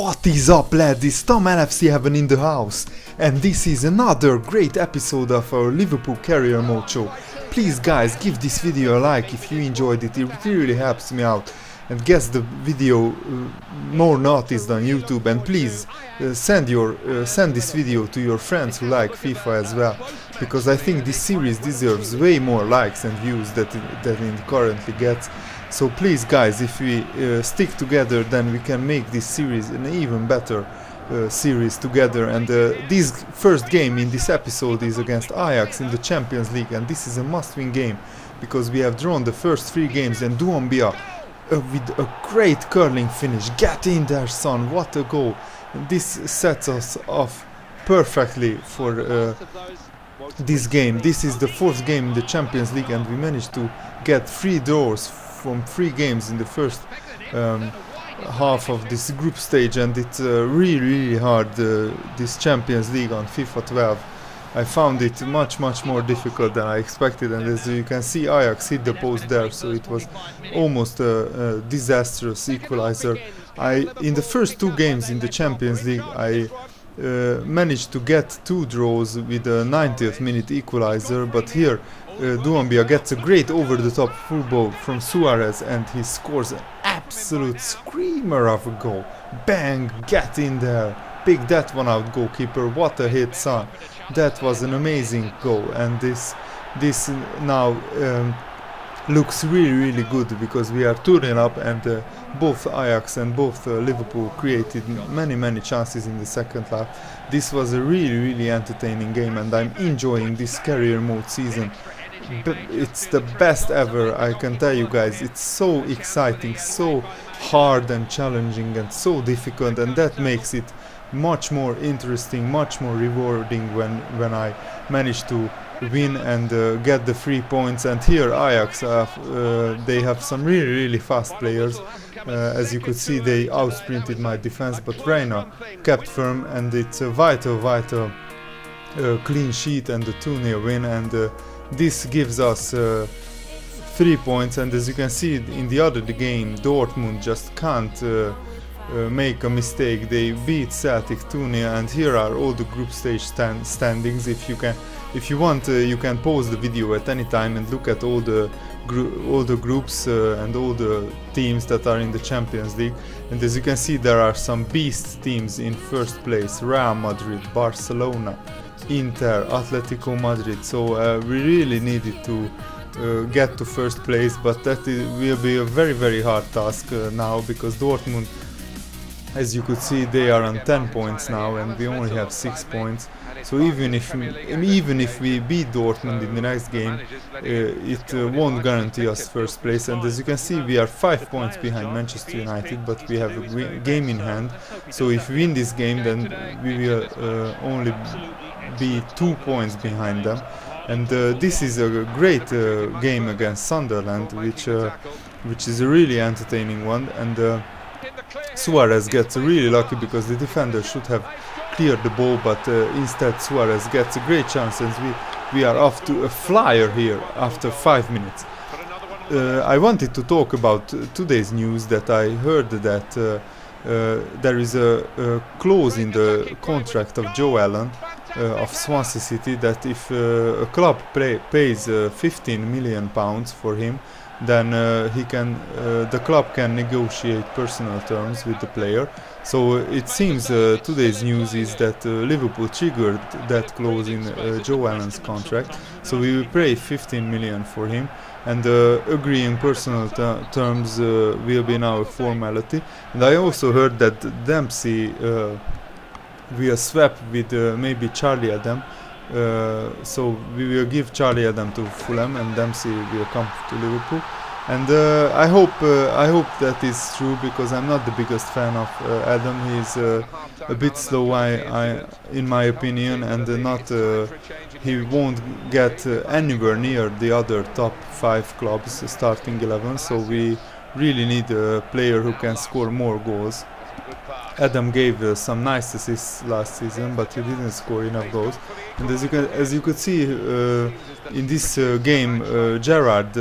What is up, lads? It's Tom LFC Heaven in the house, and this is another great episode of our Liverpool Career Mode show. Please guys, give this video a like if you enjoyed it, it really helps me out and gets the video more noticed on YouTube. And please send this video to your friends who like FIFA as well, because I think this series deserves way more likes and views than it currently gets. So please guys, if we stick together, then we can make this series an even better series together. And this first game in this episode is against Ajax in the Champions League, and this is a must-win game because we have drawn the first 3 games, and Dortmund with a great curling finish. Get in there, son, what a goal. And this sets us off perfectly for this game. This is the 4th game in the Champions League, and we managed to get 3 draws from 3 games in the first half of this group stage. And it's really hard, this Champions League on FIFA 12. I found it much more difficult than I expected, and as you can see, Ajax hit the post there, so it was almost a disastrous equalizer. In the first 2 games in the Champions League, I managed to get 2 draws with a 90th minute equalizer, but here Dortmund gets a great over-the-top full ball from Suarez, and he scores an absolute screamer of a goal. Bang! Get in there! Pick that one out, goalkeeper. What a hit, son! That was an amazing goal, and this now looks really good, because we are 2-0 up, and both Ajax and both Liverpool created many chances in the second half. This was a really entertaining game, and I'm enjoying this career mode season. It's the best ever, I can tell you guys. It's so exciting, so hard and challenging and so difficult, and that makes it much more interesting, much more rewarding when I manage to win and get the 3 points. And here Ajax, they have some really fast players. As you could see, they outsprinted my defense, but Reina kept firm, and it's a vital clean sheet and a 2-0 win, and this gives us 3 points. And as you can see in the other game, Dortmund just can't make a mistake. They beat Celtic 2-0, and here are all the group stage standings. If you want, you can pause the video at any time and look at all the groups and all the teams that are in the Champions League. And as you can see, there are some beast teams in first place: Real Madrid, Barcelona, Inter, Atletico Madrid. So we really needed to get to first place, but that will be a very hard task now, because Dortmund, as you could see, they are on 10 points now, and we only have 6 points. So even if we beat Dortmund in the next game, it won't guarantee us first place. And as you can see, we are 5 points behind Manchester United, but we have a game in hand. So if we win this game, then we will only be 2 points behind them. And this is a great game against Sunderland, which is a really entertaining one. And Suarez gets really lucky, because the defender should have cleared the ball, but instead Suarez gets a great chance, and we are off to a flyer here after 5 minutes. I wanted to talk about today's news, that I heard that there is a clause in the contract of Joe Allen of Swansea City, that if a club pays £15 million for him, then the club can negotiate personal terms with the player. So it seems today's news is that Liverpool triggered that clause in Joe Allen's contract, so we will pay 15 million for him, and agreeing personal terms will be now a formality. And I also heard that Dempsey will swap with maybe Charlie Adam. So we will give Charlie Adam to Fulham, and Dempsey will come to Liverpool. And I hope that is true, because I'm not the biggest fan of Adam. He's a bit slow, in my opinion, and he won't get anywhere near the other top 5 clubs starting 11. So we really need a player who can score more goals. Adam gave some nice assists last season, but he didn't score enough goals. And as you could see in this game, Gerrard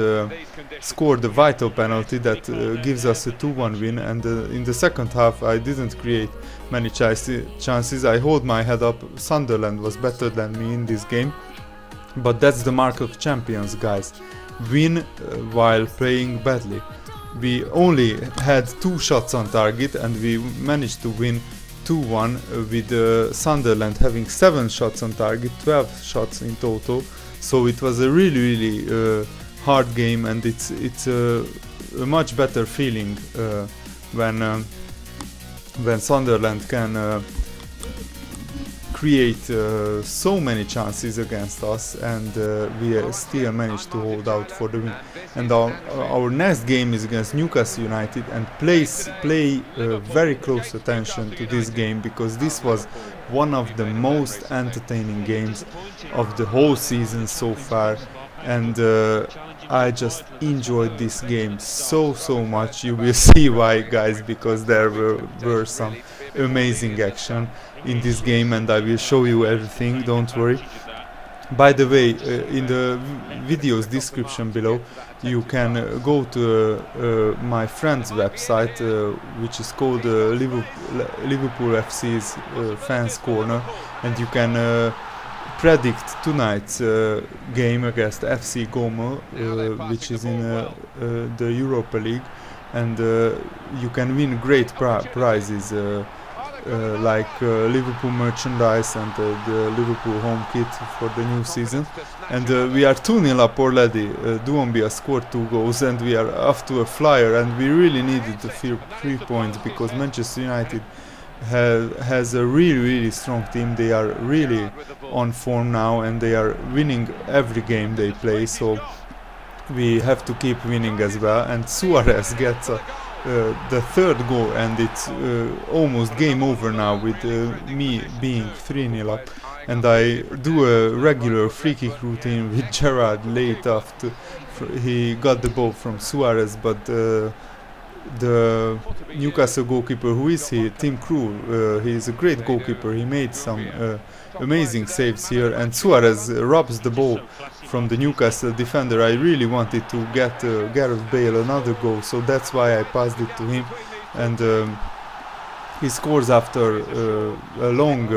scored a vital penalty that gives us a 2-1 win. And in the second half, I didn't create many chances. I hold my head up. Sunderland was better than me in this game, but that's the mark of champions, guys. Win while playing badly. We only had 2 shots on target and we managed to win 2-1 with Sunderland having 7 shots on target, 12 shots in total. So it was a really hard game, and it's a much better feeling when Sunderland can create so many chances against us, and we still managed to hold out for the win. And our next game is against Newcastle United, and play very close attention to this game, because this was one of the most entertaining games of the whole season so far, and I just enjoyed this game so much. You will see why, guys, because there were some amazing action in this game, and I will show you everything, don't worry. By the way, in the video's description below you can go to my friend's website, which is called Liverpool FC's Fans Corner, and you can predict tonight's game against FC Como, which is in the Europa League, and you can win great prizes like Liverpool merchandise and the Liverpool home kit for the new season. And we are 2-0 up already. Doumbia scored 2 goals and we are off to a flyer, and we really needed the 3 points because Manchester United has a really strong team. They are really on form now and they are winning every game they play, so we have to keep winning as well. And Suarez gets the 3rd goal, and it's almost game over now with me being 3-0 up. And I do a regular free kick routine with Gerrard late after he got the ball from Suarez, but the Newcastle goalkeeper, who is he? Tim Krul, he is a great goalkeeper. He made some amazing saves here, and Suarez robs the ball from the Newcastle defender. I really wanted to get Gareth Bale another goal, so that's why I passed it to him, and he scores after a long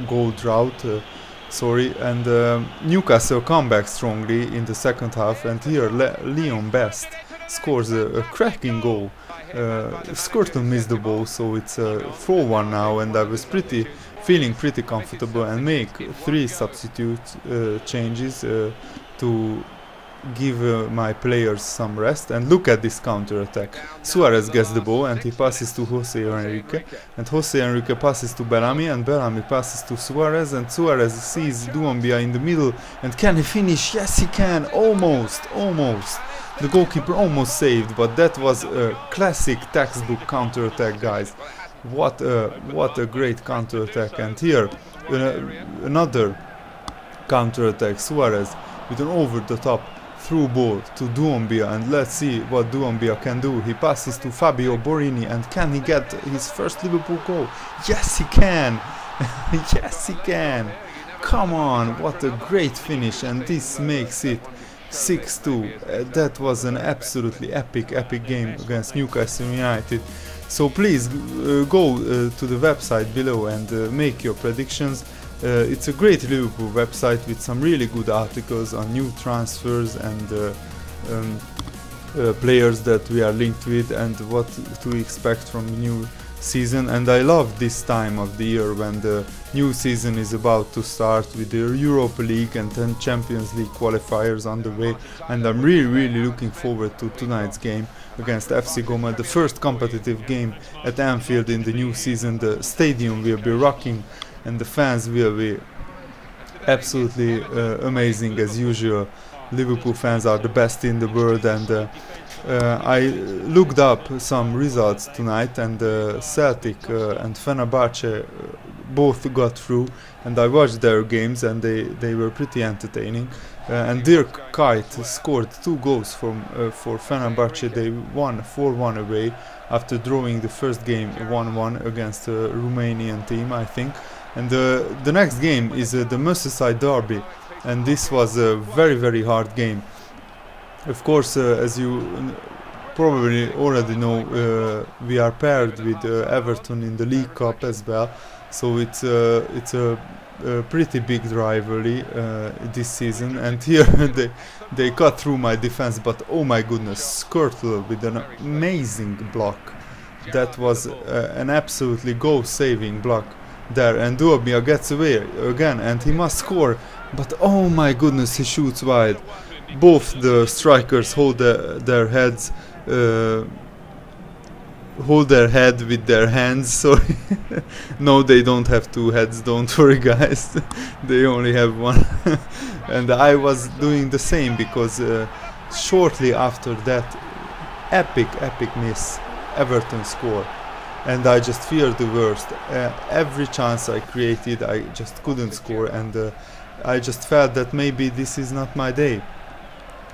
goal drought. And Newcastle come back strongly in the second half, and here Leon Best scores a cracking goal. Skurton missed the ball, so it's 4-1 now, and I was feeling pretty comfortable and make 3 substitute changes to give my players some rest. And look at this counter attack. Suarez gets the ball and he passes to Jose Enrique, and Jose Enrique passes to Bellamy, and Bellamy passes to Suarez, and Suarez sees Doumbia in the middle, and can he finish? Yes, he can. Almost. The goalkeeper almost saved, but that was a classic textbook counter attack, guys. What a great counter attack. And here another counter attack. Suarez with an over the top through ball to Doumbia, and let's see what Doumbia can do. He passes to Fabio Borini, and can he get his first Liverpool goal? Yes, he can. Yes, he can. Come on, what a great finish, and this makes it 6-2. That was an absolutely epic game against Newcastle United. So please go to the website below and make your predictions. It's a great Liverpool website with some really good articles on new transfers and players that we are linked with and what to expect from the new season. And I love this time of the year when the new season is about to start with the Europa League and 10 Champions League qualifiers on the way, and I'm really looking forward to tonight's game against FC Goma, the first competitive game at Anfield in the new season. The stadium will be rocking and the fans will be absolutely amazing as usual. Liverpool fans are the best in the world, and I looked up some results tonight, and Celtic and Fenerbahce both got through, and I watched their games and they were pretty entertaining. and Dirk Kuyt scored 2 goals for Fenerbahce. They won 4-1 away after drawing the first game 1-1 against a Romanian team, I think. And the next game is the Merseyside derby, and this was a very hard game. Of course, as you probably already know, we are paired with Everton in the League Cup as well, so it's a pretty big rivalry this season. And here they cut through my defense, but oh my goodness, Skirtle with an amazing block. That was an absolutely goal-saving block there, and Duobia gets away again, and he must score, but oh my goodness, he shoots wide. Both the strikers hold their heads, hold their head with their hands. Sorry. No, they don't have 2 heads, don't worry guys. They only have 1. And I was doing the same, because shortly after that epic miss, Everton scored, and I just feared the worst. Every chance I created, I just couldn't score, and I just felt that maybe this is not my day.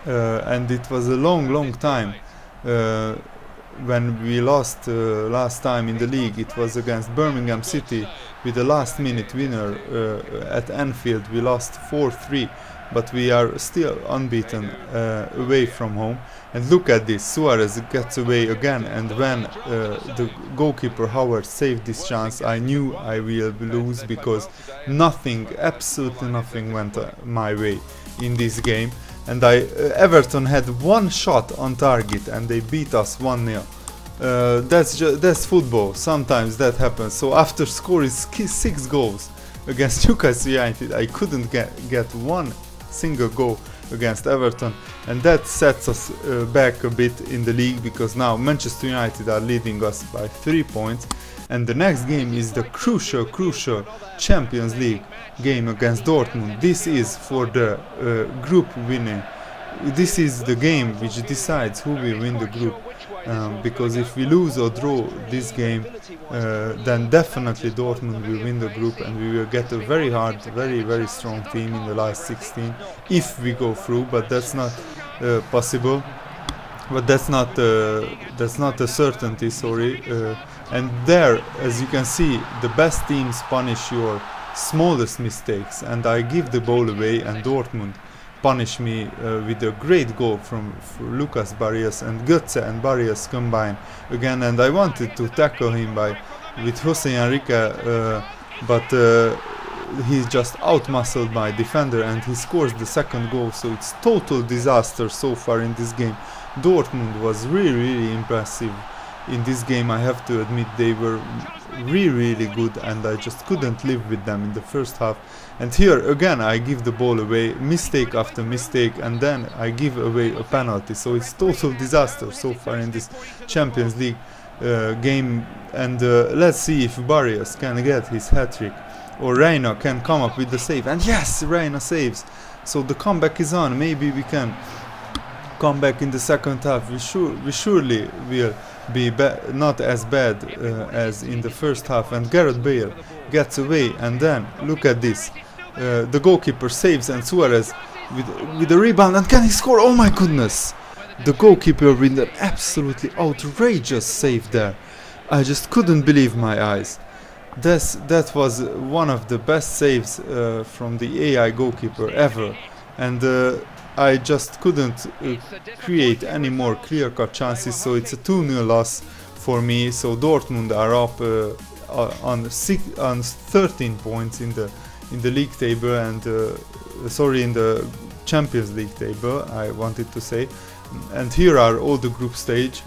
And it was a long time when we lost last time in the league. It was against Birmingham City with a last-minute winner at Anfield. We lost 4-3, but we are still unbeaten away from home. And look at this, Suarez gets away again, and when the goalkeeper Howard saved this chance, I knew I will lose, because nothing, absolutely nothing went my way in this game. And Everton had 1 shot on target, and they beat us 1-0. That's football. Sometimes that happens. So after scoring 6 goals against Newcastle United, I couldn't get 1 single goal against Everton, and that sets us back a bit in the league, because now Manchester United are leading us by 3 points. And the next game is the crucial Champions League game against Dortmund. This is for the group winning. This is the game which decides who will win the group, because if we lose or draw this game, then definitely Dortmund will win the group, and we will get a very hard, very strong team in the last 16 if we go through. But that's not possible. But that's not a certainty, sorry. And there, as you can see, the best teams punish your smallest mistakes, and I give the ball away, and Dortmund punish me with a great goal from Lucas Barrios, and Götze and Barrios combine again, and I wanted to tackle him with Jose Enrique, but he just outmuscled my defender, and he scores the second goal. So it's total disaster so far in this game. Dortmund was really impressive in this game, I have to admit. They were really good, and I just couldn't live with them in the first half. And here again I give the ball away, mistake after mistake, and then I give away a penalty. So it's total disaster so far in this Champions League game. And let's see if Barrios can get his hat-trick, or Reina can come up with the save. And yes, Reina saves. So the comeback is on. Maybe we can come back in the second half. We surely will be not as bad as in the first half. And Gareth Bale gets away, and then look at this, the goalkeeper saves, and Suarez with a rebound, and can he score? Oh my goodness, the goalkeeper with an absolutely outrageous save there. I just couldn't believe my eyes. That was one of the best saves from the AI goalkeeper ever, and I just couldn't create any more clear-cut chances. So it's a 2-0 loss for me. So Dortmund are up on 13 points in the league table, and sorry, in the Champions League table, I wanted to say. And here are all the group stage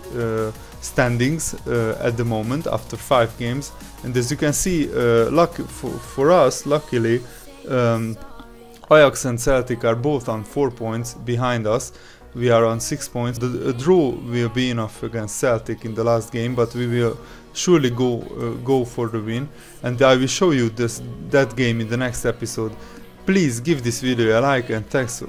standings at the moment after 5 games. And as you can see, for us, luckily, Ajax and Celtic are both on 4 points behind us. We are on 6 points. The draw will be enough against Celtic in the last game, but we will surely go for the win. And I will show you that game in the next episode. Please give this video a like, and thanks.